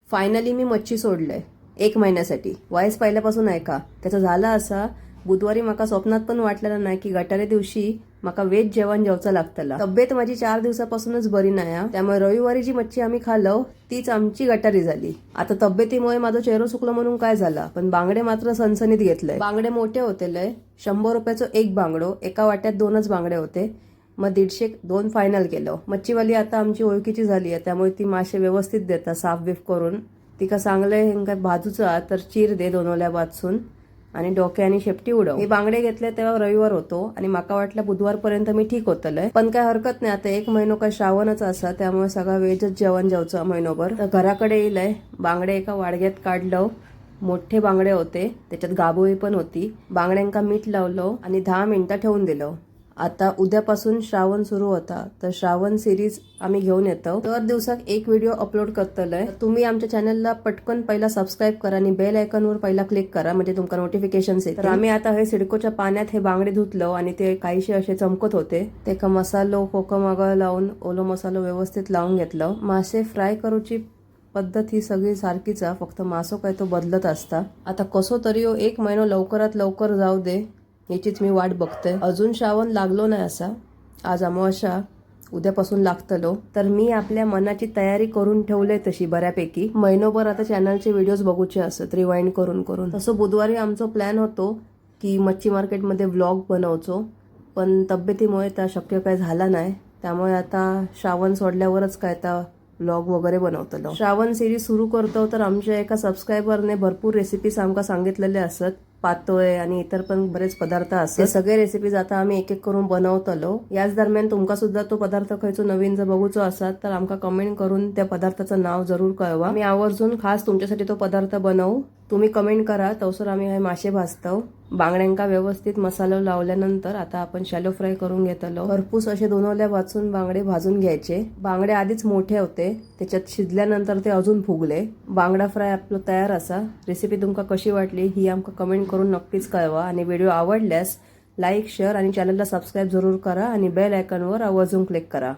Finally मी मच्छी सोडलंय 1 महिन्यासाठी. वयस पहिल्यापासून आहे का त्याचा झाला असा. बुधवारी माका स्वप्नात पण वाटलेलं नाही की गटारे दिवशी माका वेज जेवण जेवचं लागतला. तब्येत माझी 4 दिवसापासूनच बरी नाही, त्यामुळे रविवारी जी मच्छी आम्ही खाल्लो तीच आमची गटारी झाली. आता तब्येतीमुळे माझं चेहरा सुकलं म्हणून काय झाला, पण बांगडे मात्र सनसनीत घेतलंय. बांगडे मोठे होते लय. 100 रुपयाचं एक बांगडो, एका वाट्यात 2च बांगडे होते. मग 150 फायनल केलं. मच्छीवाली आता आमची ओळखीची झाली आहे, त्यामुळे ती मासे व्यवस्थित देतात साफ बीफ करून. तिका सांगलंय हे काय भाजूचा तर चीर दे 2 ओल्या वाचून आणि डोक्याने शेपटी उडव. हे बांगडे घेतले तेव्हा रविवार होतो आणि माका वाटलं बुधवारपर्यंत मी ठीक होतलंय, पण काय हरकत नाही. आता 1 महिनो काय श्रावणच असा, त्यामुळे सगळा वेजच जेवण जेवचं महिनोभर. तर घराकडे येईलय. बांगडे एका वाडग्यात काढलं. मोठे बांगडे होते, त्याच्यात गाबोळी पण होती. बांगड्यांका मीठ लावलं आणि 10 मिनिटं ठेवून दिलं. आता उद्यापासून श्रावण सुरू होता, तर श्रावण सिरीज आम्ही घेऊन येतो. दर दिवसाक एक व्हिडिओ अपलोड करतलंय. तुम्ही आमच्या चॅनलला पटकन पहिला सबस्क्राईब करा आणि बेल आयकॉनवर पहिला क्लिक करा, म्हणजे तुमका नोटिफिकेशन्स येतील. तर आम्ही आता हे सिडकोच्या पाण्यात हे बांगडे धुतलो आणि ते काहीशे असे चमकत होते. ते का मसालो कोकमागा लावून ओलो मसालो व्यवस्थित लावून घेतलं. मासे फ्राय करूची पद्धत ही सगळी सारखीच, फक्त मासो काय तो बदलत असता. आता कसो तरी 1 महिना लवकरात लवकर जाऊ दे याचीच मी वाट बघते. अजून श्रावण लागलो नाही असा. आज अमावस्या, उद्यापासून लागतलो. तर मी आपल्या मनाची तयारी करून ठेवले तशी बऱ्यापैकी. महिनोभर आता चॅनलचे व्हिडिओज बघूचे असत रिवाइंड करून करून. तसं बुधवारी आमचा प्लॅन होतो की मच्छी मार्केटमध्ये व्लॉग बनवचो, पण तब्येतीमुळे त्या शक्य काय झाला नाही. त्यामुळे आता श्रावण सोडल्यावरच काय आता व्लॉग वगैरे बनवतलो. श्रावण सिरीज सुरू करतो तर आमच्या एका सबस्क्रायबरने भरपूर रेसिपीज आमका सांगितलेले असत. पातोळे आणि इतर पण बरेच पदार्थ असतात. सगळे रेसिपीज आता आम्ही एक एक करून बनवतलो. याच दरम्यान तुमका सुद्धा तो पदार्थ खायचो नवीन जर बघूचो असत तर आमका कमेंट करून त्या पदार्थाचं नाव जरूर कळवा. आम्ही आवर्जून खास तुमच्यासाठी तो पदार्थ बनवू. तुम्ही कमेंट करा. तवसर आम्ही हे मासे भाजतो. बांगड्यांका व्यवस्थित मसाला लावल्यानंतर आता आपण शॅलो फ्राय करून घेतलो. भरपूर असे 2 ओल्या वाचून बांगडे भाजून घ्यायचे. बांगडे आधीच मोठे होते, त्याच्यात शिजल्यानंतर ते अजून फुगले. बांगडा फ्राय आपलं तयार असा. रेसिपी तुमका कशी वाटली ही आमका कमेंट करून नक्कीच कळवा. आणि व्हिडिओ आवडल्यास लाईक, शेअर आणि चॅनलला सबस्क्राईब जरूर करा आणि बेल आयकॉनवर आवर्जून क्लिक करा.